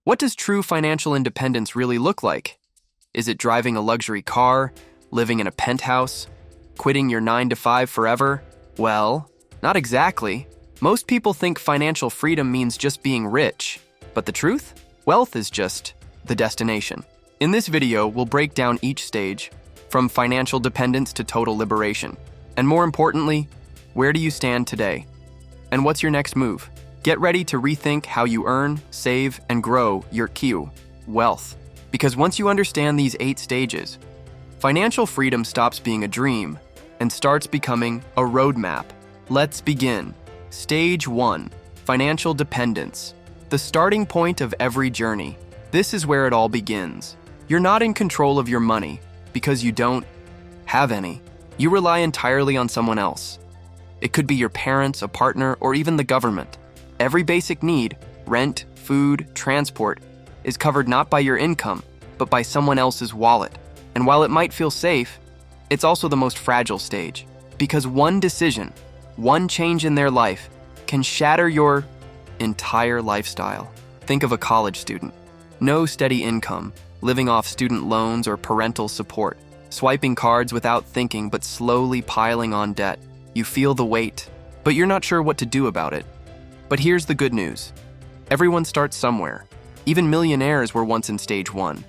What does true financial independence really look like? Is it driving a luxury car, living in a penthouse, quitting your 9 to 5 forever? Well, not exactly. Most people think financial freedom means just being rich. But the truth? Wealth is just the destination. In this video, we'll break down each stage, from financial dependence to total liberation. And more importantly, where do you stand today? And what's your next move? Get ready to rethink how you earn, save, and grow your wealth. Because once you understand these 8 stages, financial freedom stops being a dream and starts becoming a roadmap. Let's begin. Stage 1, financial dependence. The starting point of every journey. This is where it all begins. You're not in control of your money because you don't have any. You rely entirely on someone else. It could be your parents, a partner, or even the government. Every basic need, rent, food, transport, is covered not by your income, but by someone else's wallet. And while it might feel safe, it's also the most fragile stage. Because one decision, one change in their life, can shatter your entire lifestyle. Think of a college student. No steady income, living off student loans or parental support, swiping cards without thinking but slowly piling on debt. You feel the weight, but you're not sure what to do about it. But here's the good news. Everyone starts somewhere. Even millionaires were once in stage 1.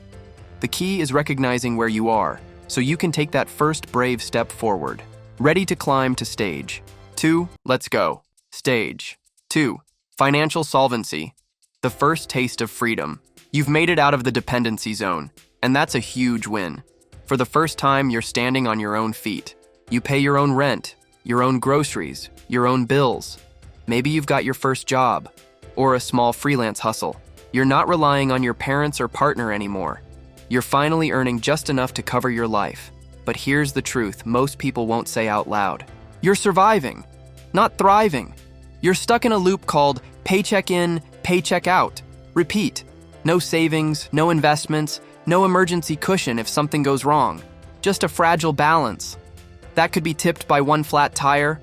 The key is recognizing where you are, so you can take that first brave step forward. Ready to climb to stage 2, let's go. Stage 2, financial solvency. The first taste of freedom. You've made it out of the dependency zone, and that's a huge win. For the first time, you're standing on your own feet. You pay your own rent, your own groceries, your own bills. Maybe you've got your first job, or a small freelance hustle. You're not relying on your parents or partner anymore. You're finally earning just enough to cover your life. But here's the truth most people won't say out loud. You're surviving, not thriving. You're stuck in a loop called paycheck in, paycheck out. Repeat. No savings, no investments, no emergency cushion if something goes wrong. Just a fragile balance. That could be tipped by one flat tire,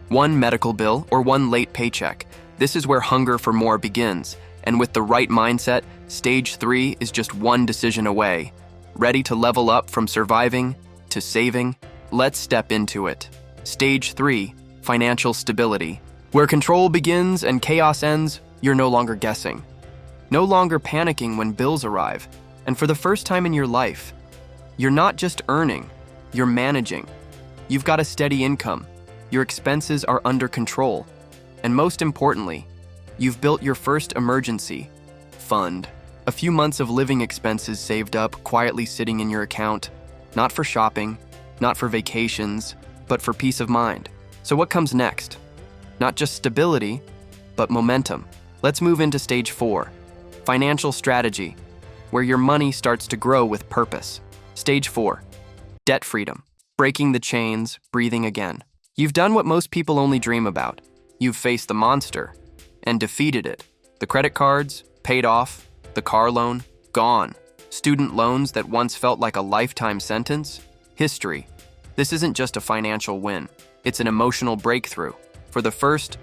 one medical bill, or one late paycheck. This is where hunger for more begins. And with the right mindset, stage 3 is just one decision away. Ready to level up from surviving to saving? Let's step into it. Stage 3, financial stability. Where control begins and chaos ends, you're no longer guessing. No longer panicking when bills arrive. And for the first time in your life, you're not just earning, you're managing. You've got a steady income. Your expenses are under control. And most importantly, you've built your first emergency fund. A few months of living expenses saved up, quietly sitting in your account. Not for shopping, not for vacations, but for peace of mind. So what comes next? Not just stability, but momentum. Let's move into stage 4, financial strategy, where your money starts to grow with purpose. Stage 4, debt freedom, breaking the chains, breathing again. You've done what most people only dream about. You've faced the monster and defeated it. The credit cards, paid off. The car loan, gone. Student loans that once felt like a lifetime sentence, history. This isn't just a financial win. It's an emotional breakthrough. For the first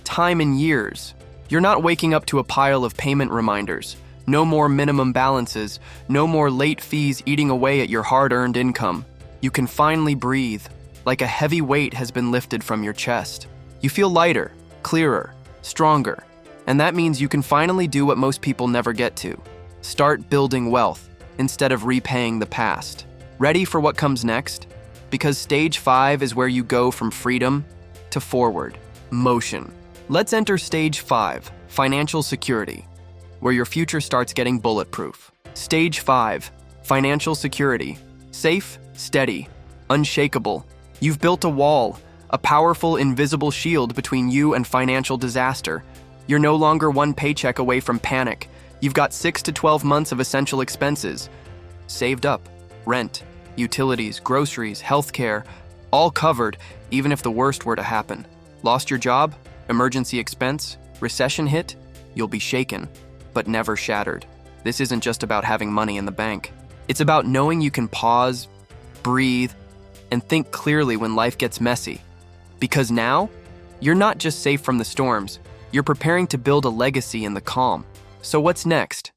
time in years, you're not waking up to a pile of payment reminders. No more minimum balances. No more late fees eating away at your hard-earned income. You can finally breathe, like a heavy weight has been lifted from your chest. You feel lighter, clearer, stronger. And that means you can finally do what most people never get to. Start building wealth instead of repaying the past. Ready for what comes next? Because stage 5 is where you go from freedom to forward motion. Let's enter stage 5, financial security, where your future starts getting bulletproof. Stage 5, financial security. Safe, steady, unshakable. You've built a wall, a powerful invisible shield between you and financial disaster. You're no longer one paycheck away from panic. You've got 6 to 12 months of essential expenses saved up. Rent, utilities, groceries, healthcare, all covered, even if the worst were to happen. Lost your job? Emergency expense? Recession hit? You'll be shaken, but never shattered. This isn't just about having money in the bank. It's about knowing you can pause, breathe, and think clearly when life gets messy. Because now, you're not just safe from the storms, you're preparing to build a legacy in the calm. So what's next?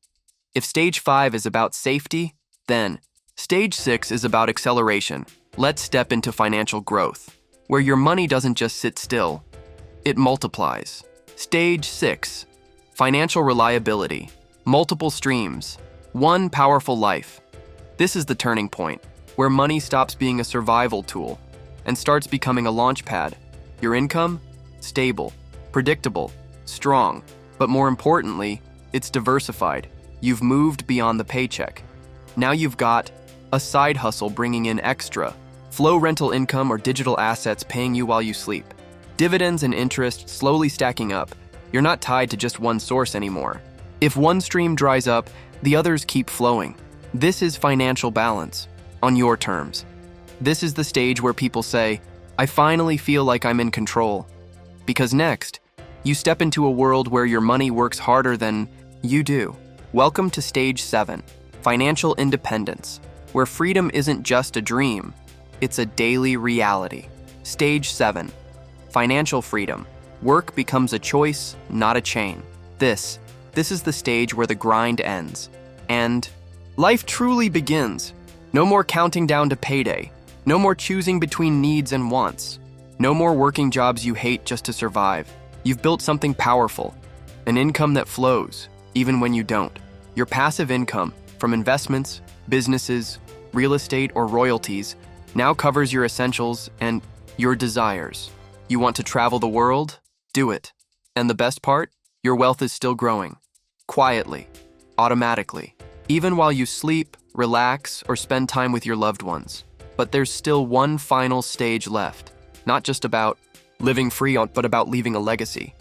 If stage 5 is about safety, then stage 6 is about acceleration. Let's step into financial growth, where your money doesn't just sit still, it multiplies. Stage 6, financial reliability, multiple streams, one powerful life. This is the turning point, where money stops being a survival tool and starts becoming a launch pad. Your income? Stable, predictable, strong, but more importantly, it's diversified. You've moved beyond the paycheck. Now you've got a side hustle bringing in extra, flow rental income or digital assets paying you while you sleep. Dividends and interest slowly stacking up. You're not tied to just one source anymore. If one stream dries up, the others keep flowing. This is financial balance, on your terms. This is the stage where people say, I finally feel like I'm in control. Because next, you step into a world where your money works harder than you do. Welcome to stage 7, financial independence, where freedom isn't just a dream, it's a daily reality. Stage 7, financial freedom. Work becomes a choice, not a chain. This is the stage where the grind ends, and life truly begins. No more counting down to payday. No more choosing between needs and wants. No more working jobs you hate just to survive. You've built something powerful, an income that flows, even when you don't. Your passive income, from investments, businesses, real estate, or royalties, now covers your essentials and your desires. You want to travel the world? Do it. And the best part? Your wealth is still growing. Quietly, automatically, even while you sleep, relax, or spend time with your loved ones. But there's still one final stage left, not just about living free, but about leaving a legacy.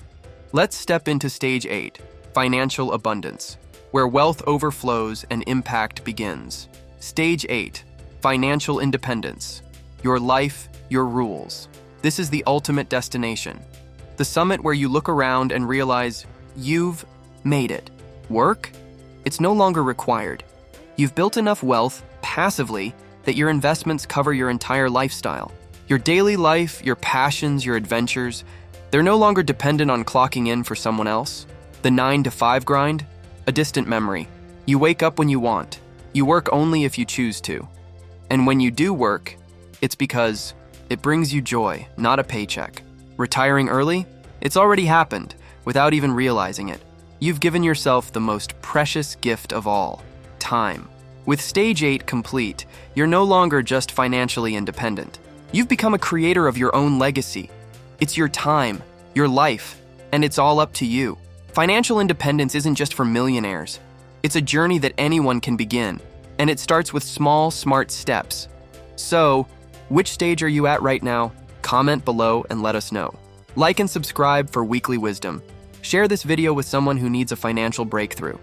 Let's step into stage 8, financial abundance, where wealth overflows and impact begins. Stage 8, financial independence. Your life, your rules. This is the ultimate destination. The summit where you look around and realize you've made it. Work? It's no longer required. You've built enough wealth passively that your investments cover your entire lifestyle. Your daily life, your passions, your adventures, they're no longer dependent on clocking in for someone else. The 9-to-5 grind? A distant memory. You wake up when you want. You work only if you choose to. And when you do work, it's because it brings you joy, not a paycheck. Retiring early? It's already happened, without even realizing it. You've given yourself the most precious gift of all, time. With stage 8 complete, you're no longer just financially independent. You've become a creator of your own legacy. It's your time, your life, and it's all up to you. Financial independence isn't just for millionaires. It's a journey that anyone can begin, and it starts with small, smart steps. So, which stage are you at right now? Comment below and let us know. Like and subscribe for weekly wisdom. Share this video with someone who needs a financial breakthrough.